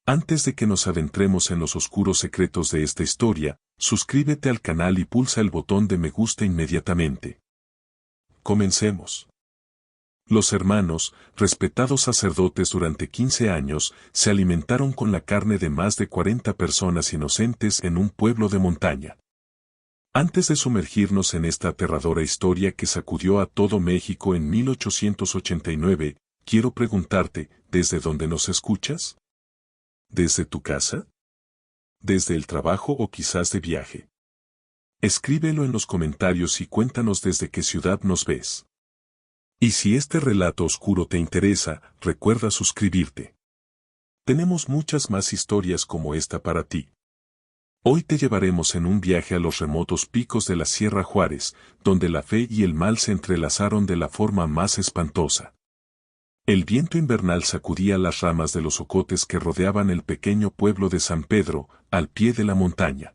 Antes de que nos adentremos en los oscuros secretos de esta historia, suscríbete al canal y pulsa el botón de me gusta inmediatamente. Comencemos. Los hermanos, respetados sacerdotes durante 15 años, se alimentaron con la carne de más de 40 personas inocentes en un pueblo de montaña. Antes de sumergirnos en esta aterradora historia que sacudió a todo México en 1889, quiero preguntarte, ¿desde dónde nos escuchas? ¿Desde tu casa? ¿Desde el trabajo o quizás de viaje? Escríbelo en los comentarios y cuéntanos desde qué ciudad nos ves. Y si este relato oscuro te interesa, recuerda suscribirte. Tenemos muchas más historias como esta para ti. Hoy te llevaremos en un viaje a los remotos picos de la Sierra Juárez, donde la fe y el mal se entrelazaron de la forma más espantosa. El viento invernal sacudía las ramas de los ocotes que rodeaban el pequeño pueblo de San Pedro, al pie de la montaña.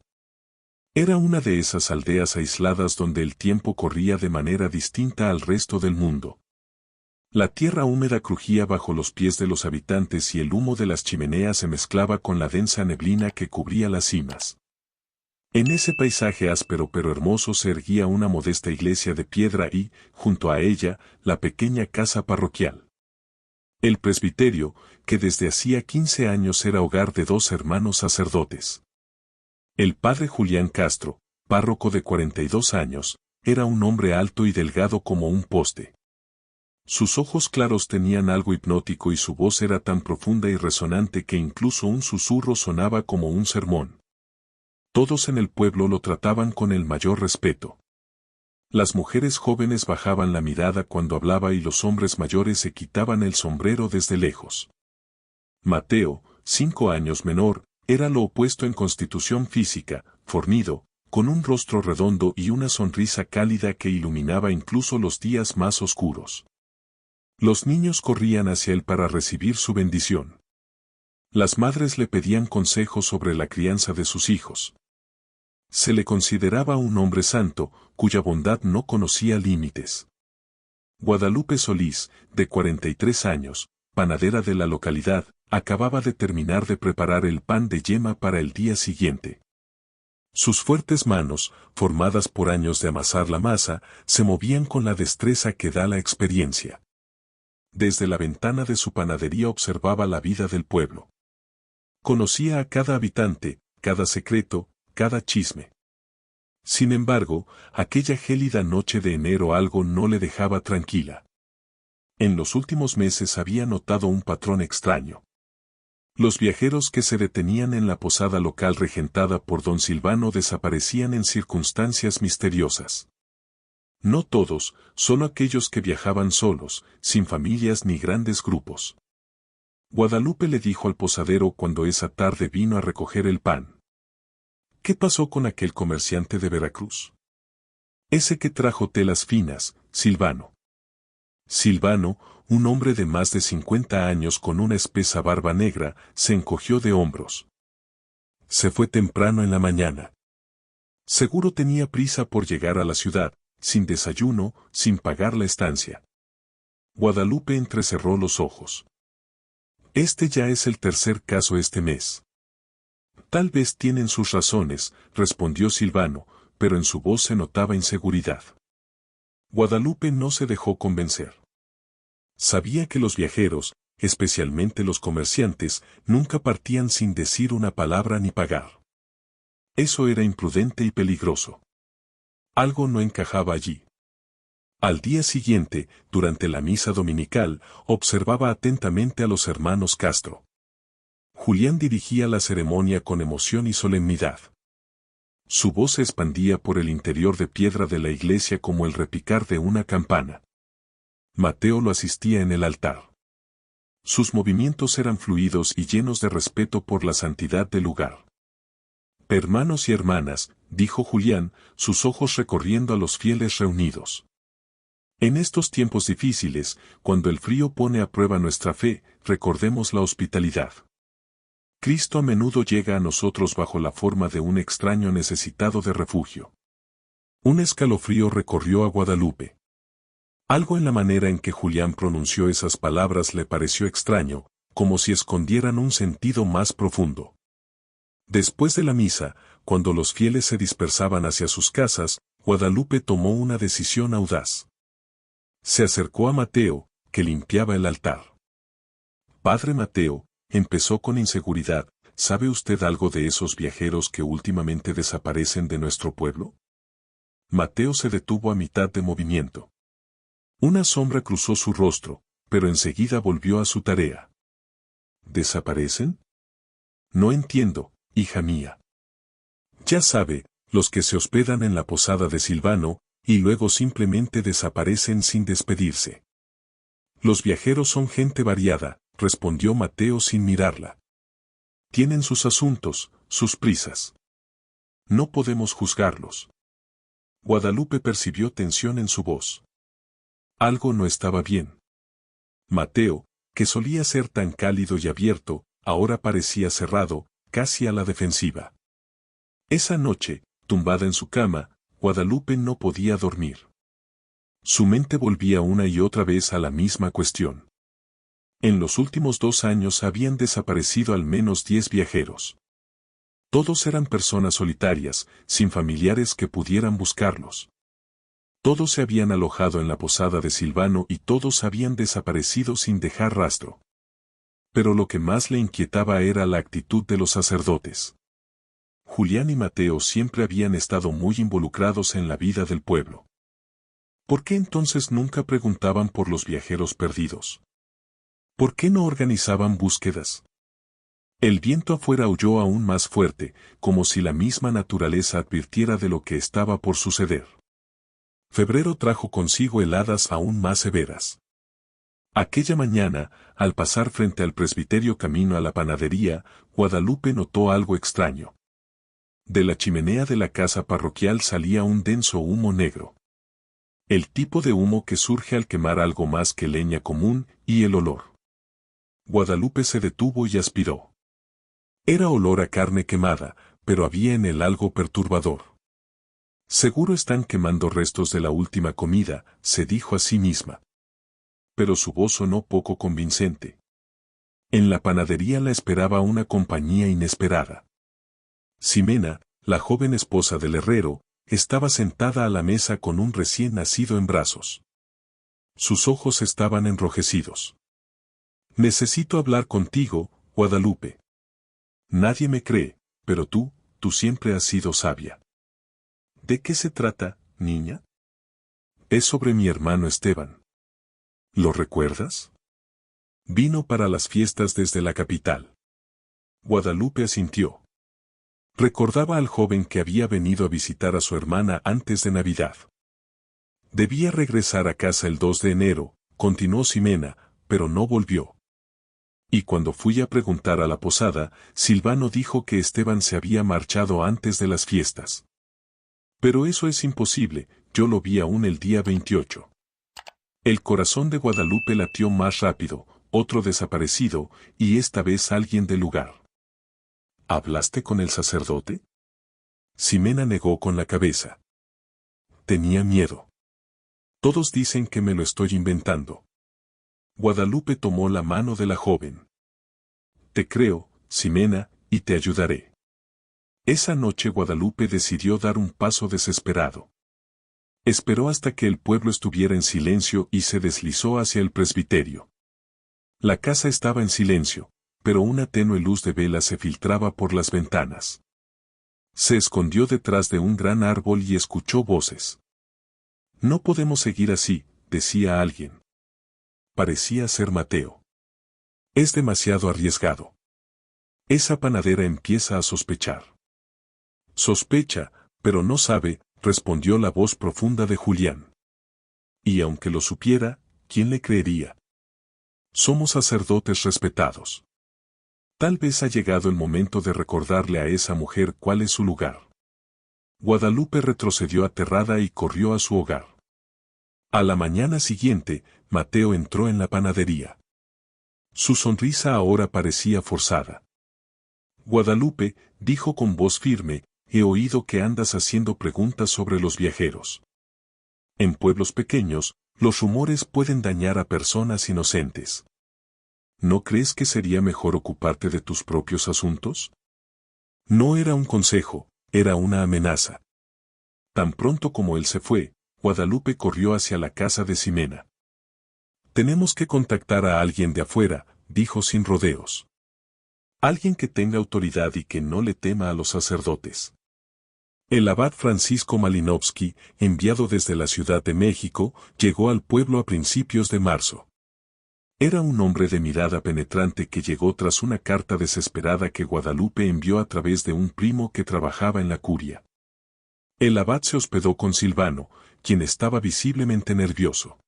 Era una de esas aldeas aisladas donde el tiempo corría de manera distinta al resto del mundo. La tierra húmeda crujía bajo los pies de los habitantes y el humo de las chimeneas se mezclaba con la densa neblina que cubría las cimas. En ese paisaje áspero pero hermoso se erguía una modesta iglesia de piedra y, junto a ella, la pequeña casa parroquial. El presbiterio, que desde hacía 15 años era hogar de dos hermanos sacerdotes. El padre Julián Castro, párroco de 42 años, era un hombre alto y delgado como un poste. Sus ojos claros tenían algo hipnótico y su voz era tan profunda y resonante que incluso un susurro sonaba como un sermón. Todos en el pueblo lo trataban con el mayor respeto. Las mujeres jóvenes bajaban la mirada cuando hablaba y los hombres mayores se quitaban el sombrero desde lejos. Mateo, 5 años menor, era lo opuesto en constitución física, fornido, con un rostro redondo y una sonrisa cálida que iluminaba incluso los días más oscuros. Los niños corrían hacia él para recibir su bendición. Las madres le pedían consejos sobre la crianza de sus hijos. Se le consideraba un hombre santo, cuya bondad no conocía límites. Guadalupe Solís, de 43 años, panadera de la localidad, acababa de terminar de preparar el pan de yema para el día siguiente. Sus fuertes manos, formadas por años de amasar la masa, se movían con la destreza que da la experiencia. Desde la ventana de su panadería observaba la vida del pueblo. Conocía a cada habitante, cada secreto, cada chisme. Sin embargo, aquella gélida noche de enero algo no le dejaba tranquila. En los últimos meses había notado un patrón extraño. Los viajeros que se detenían en la posada local regentada por don Silvano desaparecían en circunstancias misteriosas. No todos, solo aquellos que viajaban solos, sin familias ni grandes grupos. Guadalupe le dijo al posadero cuando esa tarde vino a recoger el pan: ¿qué pasó con aquel comerciante de Veracruz? Ese que trajo telas finas, Silvano. Silvano, un hombre de más de 50 años con una espesa barba negra, se encogió de hombros. Se fue temprano en la mañana. Seguro tenía prisa por llegar a la ciudad, sin desayuno, sin pagar la estancia. Guadalupe entrecerró los ojos. Este ya es el tercer caso este mes. Tal vez tienen sus razones, respondió Silvano, pero en su voz se notaba inseguridad. Guadalupe no se dejó convencer. Sabía que los viajeros, especialmente los comerciantes, nunca partían sin decir una palabra ni pagar. Eso era imprudente y peligroso. Algo no encajaba allí. Al día siguiente, durante la misa dominical, observaba atentamente a los hermanos Castro. Julián dirigía la ceremonia con emoción y solemnidad. Su voz se expandía por el interior de piedra de la iglesia como el repicar de una campana. Mateo lo asistía en el altar. Sus movimientos eran fluidos y llenos de respeto por la santidad del lugar. Hermanos y hermanas, dijo Julián, sus ojos recorriendo a los fieles reunidos. En estos tiempos difíciles, cuando el frío pone a prueba nuestra fe, recordemos la hospitalidad. Cristo a menudo llega a nosotros bajo la forma de un extraño necesitado de refugio. Un escalofrío recorrió a Guadalupe. Algo en la manera en que Julián pronunció esas palabras le pareció extraño, como si escondieran un sentido más profundo. Después de la misa, cuando los fieles se dispersaban hacia sus casas, Guadalupe tomó una decisión audaz. Se acercó a Mateo, que limpiaba el altar. Padre Mateo, empezó con inseguridad, ¿sabe usted algo de esos viajeros que últimamente desaparecen de nuestro pueblo? Mateo se detuvo a mitad de movimiento. Una sombra cruzó su rostro, pero enseguida volvió a su tarea. ¿Desaparecen? No entiendo, hija mía. Ya sabe, los que se hospedan en la posada de Silvano, y luego simplemente desaparecen sin despedirse. Los viajeros son gente variada, respondió Mateo sin mirarla. Tienen sus asuntos, sus prisas. No podemos juzgarlos. Guadalupe percibió tensión en su voz. Algo no estaba bien. Mateo, que solía ser tan cálido y abierto, ahora parecía cerrado, casi a la defensiva. Esa noche, tumbada en su cama, Guadalupe no podía dormir. Su mente volvía una y otra vez a la misma cuestión. En los últimos 2 años habían desaparecido al menos 10 viajeros. Todos eran personas solitarias, sin familiares que pudieran buscarlos. Todos se habían alojado en la posada de Silvano y todos habían desaparecido sin dejar rastro. Pero lo que más le inquietaba era la actitud de los sacerdotes. Julián y Mateo siempre habían estado muy involucrados en la vida del pueblo. ¿Por qué entonces nunca preguntaban por los viajeros perdidos? ¿Por qué no organizaban búsquedas? El viento afuera aulló aún más fuerte, como si la misma naturaleza advirtiera de lo que estaba por suceder. Febrero trajo consigo heladas aún más severas. Aquella mañana, al pasar frente al presbiterio camino a la panadería, Guadalupe notó algo extraño. De la chimenea de la casa parroquial salía un denso humo negro. El tipo de humo que surge al quemar algo más que leña común, y el olor. Guadalupe se detuvo y aspiró. Era olor a carne quemada, pero había en él algo perturbador. Seguro están quemando restos de la última comida, se dijo a sí misma. Pero su voz sonó poco convincente. En la panadería la esperaba una compañía inesperada. Ximena, la joven esposa del herrero, estaba sentada a la mesa con un recién nacido en brazos. Sus ojos estaban enrojecidos. Necesito hablar contigo, Guadalupe. Nadie me cree, pero tú siempre has sido sabia. ¿De qué se trata, niña? Es sobre mi hermano Esteban. ¿Lo recuerdas? Vino para las fiestas desde la capital. Guadalupe asintió. Recordaba al joven que había venido a visitar a su hermana antes de Navidad. Debía regresar a casa el 2 de enero, continuó Ximena, pero no volvió. Y cuando fui a preguntar a la posada, Silvano dijo que Esteban se había marchado antes de las fiestas. Pero eso es imposible, yo lo vi aún el día 28. El corazón de Guadalupe latió más rápido, otro desaparecido, y esta vez alguien del lugar. ¿Hablaste con el sacerdote? Ximena negó con la cabeza. Tenía miedo. Todos dicen que me lo estoy inventando. Guadalupe tomó la mano de la joven. Te creo, Ximena, y te ayudaré. Esa noche Guadalupe decidió dar un paso desesperado. Esperó hasta que el pueblo estuviera en silencio y se deslizó hacia el presbiterio. La casa estaba en silencio, pero una tenue luz de vela se filtraba por las ventanas. Se escondió detrás de un gran árbol y escuchó voces. No podemos seguir así, decía alguien. Parecía ser Mateo. Es demasiado arriesgado. Esa panadera empieza a sospechar. Sospecha, pero no sabe, respondió la voz profunda de Julián. Y aunque lo supiera, ¿quién le creería? Somos sacerdotes respetados. Tal vez ha llegado el momento de recordarle a esa mujer cuál es su lugar. Guadalupe retrocedió aterrada y corrió a su hogar. A la mañana siguiente, Mateo entró en la panadería. Su sonrisa ahora parecía forzada. Guadalupe, dijo con voz firme, he oído que andas haciendo preguntas sobre los viajeros. En pueblos pequeños, los rumores pueden dañar a personas inocentes. ¿no crees que sería mejor ocuparte de tus propios asuntos? No era un consejo, era una amenaza. Tan pronto como él se fue, Guadalupe corrió hacia la casa de Ximena. Tenemos que contactar a alguien de afuera, dijo sin rodeos. Alguien que tenga autoridad y que no le tema a los sacerdotes. El abad Francisco Malinowski, enviado desde la Ciudad de México, llegó al pueblo a principios de marzo. Era un hombre de mirada penetrante que llegó tras una carta desesperada que Guadalupe envió a través de un primo que trabajaba en la curia. El abad se hospedó con Silvano, quien estaba visiblemente nervioso.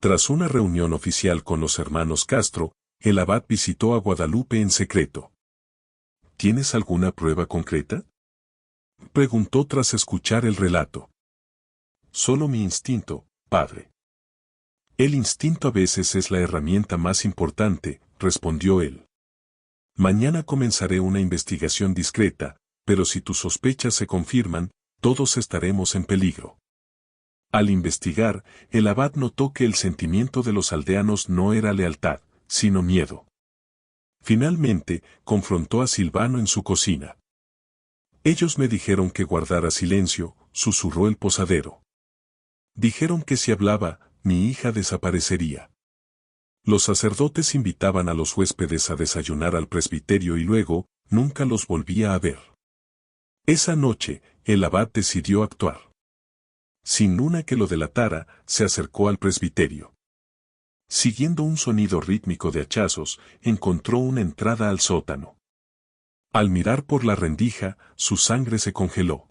Tras una reunión oficial con los hermanos Castro, el abad visitó a Guadalupe en secreto. ¿Tienes alguna prueba concreta?, preguntó tras escuchar el relato. Solo mi instinto, padre. El instinto a veces es la herramienta más importante, respondió él. Mañana comenzaré una investigación discreta, pero si tus sospechas se confirman, todos estaremos en peligro. Al investigar, el abad notó que el sentimiento de los aldeanos no era lealtad, sino miedo. Finalmente, confrontó a Silvano en su cocina. Ellos me dijeron que guardara silencio, susurró el posadero. Dijeron que si hablaba, mi hija desaparecería. Los sacerdotes invitaban a los huéspedes a desayunar al presbiterio y luego, nunca los volvía a ver. Esa noche, el abad decidió actuar. Sin una que lo delatara, se acercó al presbiterio. Siguiendo un sonido rítmico de hachazos, encontró una entrada al sótano. Al mirar por la rendija, su sangre se congeló.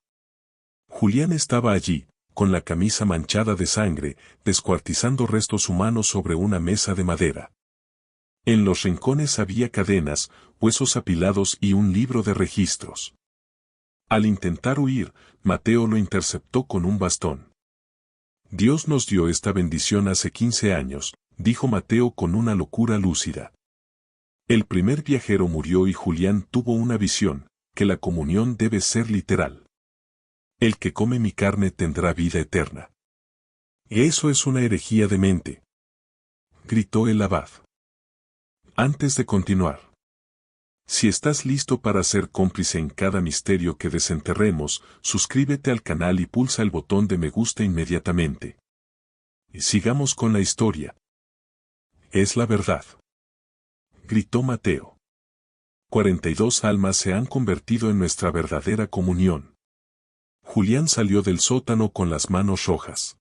Julián estaba allí, con la camisa manchada de sangre, descuartizando restos humanos sobre una mesa de madera. En los rincones había cadenas, huesos apilados y un libro de registros. Al intentar huir, Mateo lo interceptó con un bastón. Dios nos dio esta bendición hace 15 años, dijo Mateo con una locura lúcida. El primer viajero murió y Julián tuvo una visión, que la comunión debe ser literal. El que come mi carne tendrá vida eterna. Eso es una herejía de mente, gritó el abad. Antes de continuar, si estás listo para ser cómplice en cada misterio que desenterremos, suscríbete al canal y pulsa el botón de me gusta inmediatamente. Sigamos con la historia. Es la verdad, gritó Mateo. 42 almas se han convertido en nuestra verdadera comunión. Julián salió del sótano con las manos rojas.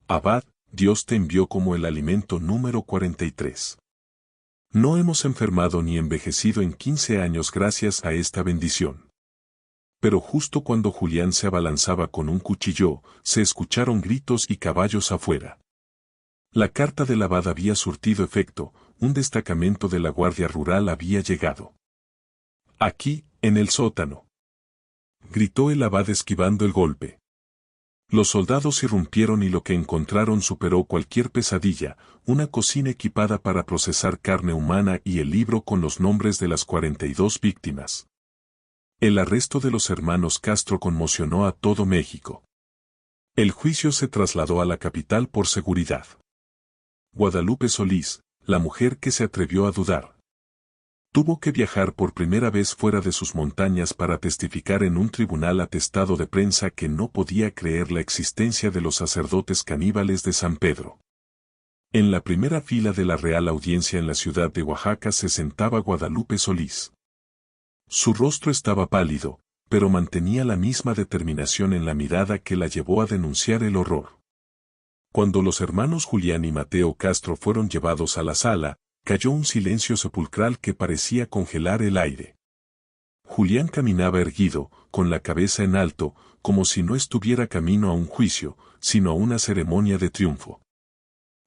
Abad, Dios te envió como el alimento número 43. No hemos enfermado ni envejecido en 15 años gracias a esta bendición. Pero justo cuando Julián se abalanzaba con un cuchillo, se escucharon gritos y caballos afuera. La carta del abad había surtido efecto, un destacamento de la Guardia Rural había llegado. Aquí, en el sótano, gritó el abad esquivando el golpe. Los soldados irrumpieron y lo que encontraron superó cualquier pesadilla, una cocina equipada para procesar carne humana y el libro con los nombres de las 42 víctimas. El arresto de los hermanos Castro conmocionó a todo México. El juicio se trasladó a la capital por seguridad. Guadalupe Solís, la mujer que se atrevió a dudar, tuvo que viajar por primera vez fuera de sus montañas para testificar en un tribunal atestado de prensa que no podía creer la existencia de los sacerdotes caníbales de San Pedro. En la primera fila de la Real Audiencia en la ciudad de Oaxaca se sentaba Guadalupe Solís. Su rostro estaba pálido, pero mantenía la misma determinación en la mirada que la llevó a denunciar el horror. Cuando los hermanos Julián y Mateo Castro fueron llevados a la sala, cayó un silencio sepulcral que parecía congelar el aire. Julián caminaba erguido, con la cabeza en alto, como si no estuviera camino a un juicio, sino a una ceremonia de triunfo.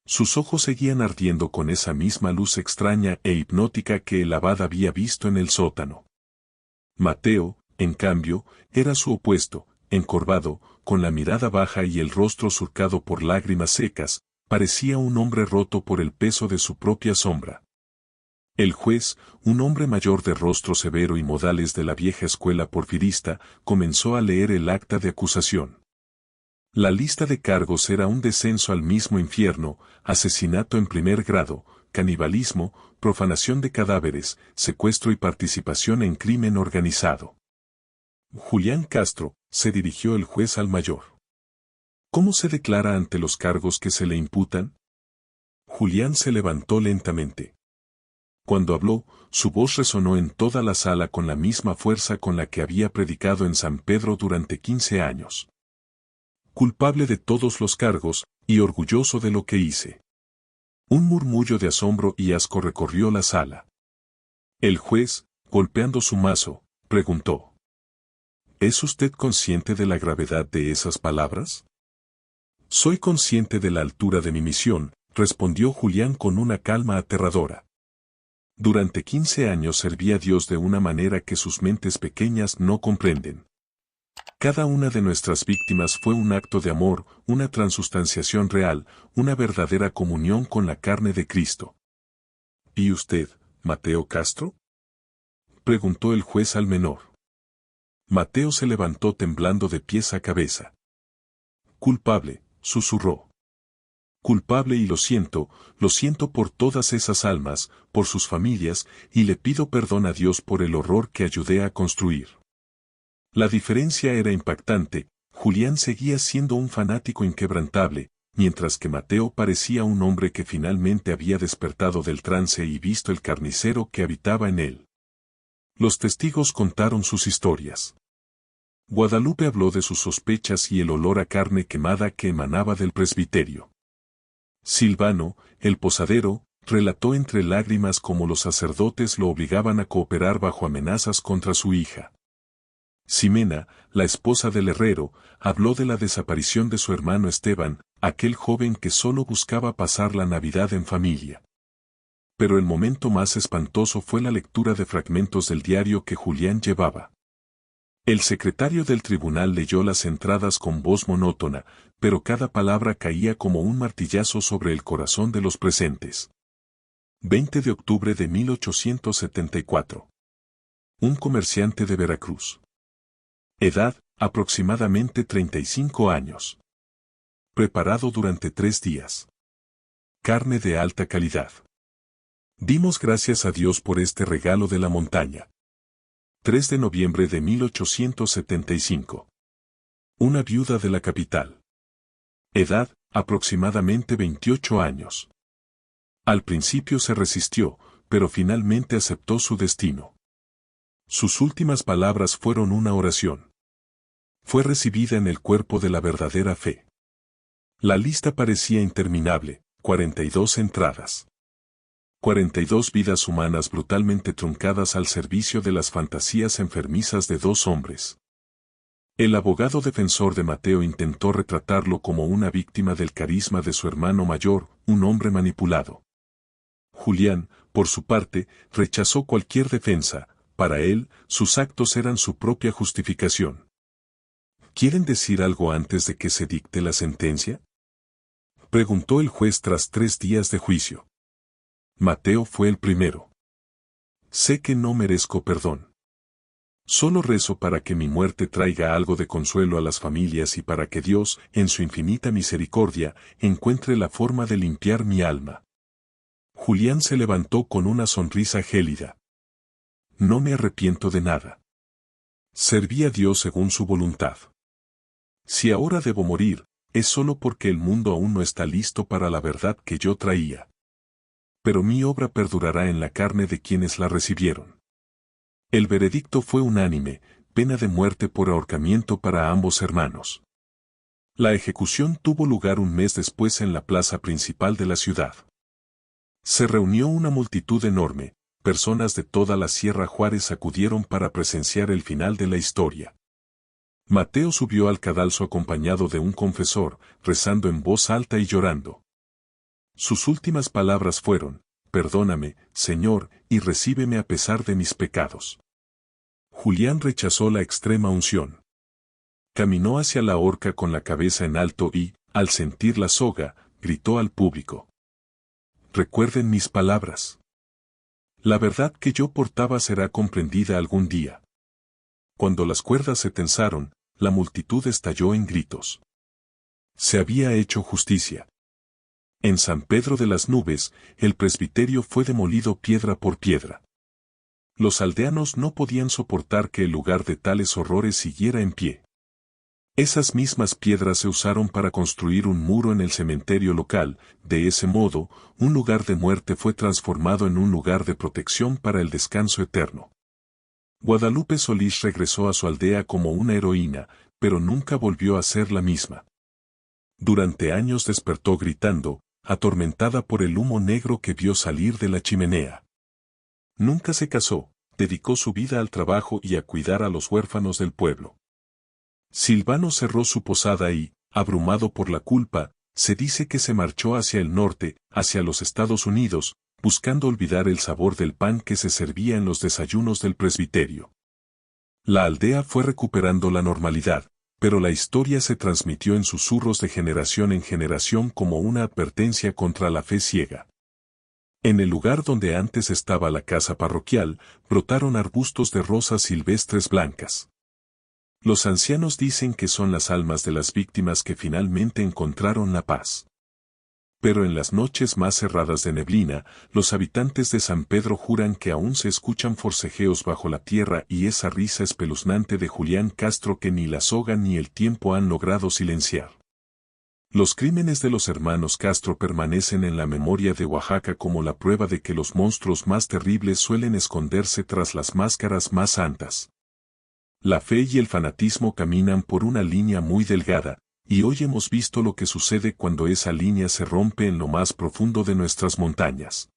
Sus ojos seguían ardiendo con esa misma luz extraña e hipnótica que el abad había visto en el sótano. Mateo, en cambio, era su opuesto, encorvado, con la mirada baja y el rostro surcado por lágrimas secas, parecía un hombre roto por el peso de su propia sombra. El juez, un hombre mayor de rostro severo y modales de la vieja escuela porfirista, comenzó a leer el acta de acusación. La lista de cargos era un descenso al mismo infierno, asesinato en primer grado, canibalismo, profanación de cadáveres, secuestro y participación en crimen organizado. Julián Castro, se dirigió el juez al mayor. ¿Cómo se declara ante los cargos que se le imputan? Julián se levantó lentamente. Cuando habló, su voz resonó en toda la sala con la misma fuerza con la que había predicado en San Pedro durante 15 años. Culpable de todos los cargos, y orgulloso de lo que hice. Un murmullo de asombro y asco recorrió la sala. El juez, golpeando su mazo, preguntó: ¿Es usted consciente de la gravedad de esas palabras? Soy consciente de la altura de mi misión, respondió Julián con una calma aterradora. Durante 15 años serví a Dios de una manera que sus mentes pequeñas no comprenden. Cada una de nuestras víctimas fue un acto de amor, una transustanciación real, una verdadera comunión con la carne de Cristo. ¿Y usted, Mateo Castro?, preguntó el juez al menor. Mateo se levantó temblando de pies a cabeza. Culpable, susurró. Culpable y lo siento por todas esas almas, por sus familias, y le pido perdón a Dios por el horror que ayudé a construir. La diferencia era impactante. Julián seguía siendo un fanático inquebrantable, mientras que Mateo parecía un hombre que finalmente había despertado del trance y visto el carnicero que habitaba en él. Los testigos contaron sus historias. Guadalupe habló de sus sospechas y el olor a carne quemada que emanaba del presbiterio. Silvano, el posadero, relató entre lágrimas cómo los sacerdotes lo obligaban a cooperar bajo amenazas contra su hija. Ximena, la esposa del herrero, habló de la desaparición de su hermano Esteban, aquel joven que solo buscaba pasar la Navidad en familia. Pero el momento más espantoso fue la lectura de fragmentos del diario que Julián llevaba. El secretario del tribunal leyó las entradas con voz monótona, pero cada palabra caía como un martillazo sobre el corazón de los presentes. 20 de octubre de 1874. Un comerciante de Veracruz. Edad, aproximadamente 35 años. Preparado durante 3 días. Carne de alta calidad. Dimos gracias a Dios por este regalo de la montaña. 3 de noviembre de 1875. Una viuda de la capital. Edad, aproximadamente 28 años. Al principio se resistió, pero finalmente aceptó su destino. Sus últimas palabras fueron una oración. Fue recibida en el cuerpo de la verdadera fe. La lista parecía interminable, 42 entradas. 42 vidas humanas brutalmente truncadas al servicio de las fantasías enfermizas de 2 hombres. El abogado defensor de Mateo intentó retratarlo como una víctima del carisma de su hermano mayor, un hombre manipulado. Julián, por su parte, rechazó cualquier defensa. Para él, sus actos eran su propia justificación. ¿Quieren decir algo antes de que se dicte la sentencia?, preguntó el juez tras 3 días de juicio. Mateo fue el primero. Sé que no merezco perdón. Solo rezo para que mi muerte traiga algo de consuelo a las familias y para que Dios, en su infinita misericordia, encuentre la forma de limpiar mi alma. Julián se levantó con una sonrisa gélida. No me arrepiento de nada. Serví a Dios según su voluntad. Si ahora debo morir, es solo porque el mundo aún no está listo para la verdad que yo traía. Pero mi obra perdurará en la carne de quienes la recibieron. El veredicto fue unánime, pena de muerte por ahorcamiento para ambos hermanos. La ejecución tuvo lugar un mes después en la plaza principal de la ciudad. Se reunió una multitud enorme. Personas de toda la Sierra Juárez acudieron para presenciar el final de la historia. Mateo subió al cadalso acompañado de un confesor, rezando en voz alta y llorando. Sus últimas palabras fueron: perdóname, Señor, y recíbeme a pesar de mis pecados. Julián rechazó la extrema unción. Caminó hacia la horca con la cabeza en alto y, al sentir la soga, gritó al público: recuerden mis palabras. La verdad que yo portaba será comprendida algún día. Cuando las cuerdas se tensaron, la multitud estalló en gritos. Se había hecho justicia. En San Pedro de las Nubes, el presbiterio fue demolido piedra por piedra. Los aldeanos no podían soportar que el lugar de tales horrores siguiera en pie. Esas mismas piedras se usaron para construir un muro en el cementerio local. De ese modo, un lugar de muerte fue transformado en un lugar de protección para el descanso eterno. Guadalupe Solís regresó a su aldea como una heroína, pero nunca volvió a ser la misma. Durante años despertó gritando, atormentada por el humo negro que vio salir de la chimenea. Nunca se casó, dedicó su vida al trabajo y a cuidar a los huérfanos del pueblo. Silvano cerró su posada y, abrumado por la culpa, se dice que se marchó hacia el norte, hacia los Estados Unidos, buscando olvidar el sabor del pan que se servía en los desayunos del presbiterio. La aldea fue recuperando la normalidad, pero la historia se transmitió en susurros de generación en generación como una advertencia contra la fe ciega. En el lugar donde antes estaba la casa parroquial, brotaron arbustos de rosas silvestres blancas. Los ancianos dicen que son las almas de las víctimas que finalmente encontraron la paz. Pero en las noches más cerradas de neblina, los habitantes de San Pedro juran que aún se escuchan forcejeos bajo la tierra y esa risa espeluznante de Julián Castro que ni la soga ni el tiempo han logrado silenciar. Los crímenes de los hermanos Castro permanecen en la memoria de Oaxaca como la prueba de que los monstruos más terribles suelen esconderse tras las máscaras más santas. La fe y el fanatismo caminan por una línea muy delgada, y hoy hemos visto lo que sucede cuando esa línea se rompe en lo más profundo de nuestras montañas.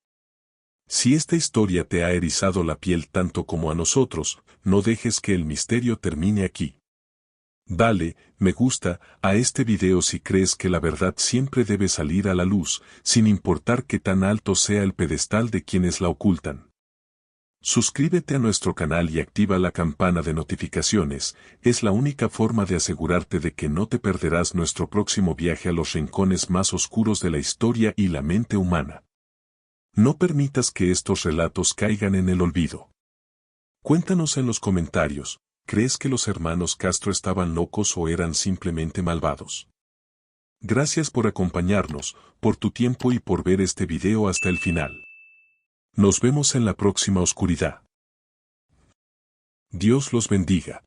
Si esta historia te ha erizado la piel tanto como a nosotros, no dejes que el misterio termine aquí. Dale, me gusta, a este video si crees que la verdad siempre debe salir a la luz, sin importar qué tan alto sea el pedestal de quienes la ocultan. Suscríbete a nuestro canal y activa la campana de notificaciones, es la única forma de asegurarte de que no te perderás nuestro próximo viaje a los rincones más oscuros de la historia y la mente humana. No permitas que estos relatos caigan en el olvido. Cuéntanos en los comentarios, ¿crees que los hermanos Castro estaban locos o eran simplemente malvados? Gracias por acompañarnos, por tu tiempo y por ver este video hasta el final. Nos vemos en la próxima oscuridad. Dios los bendiga.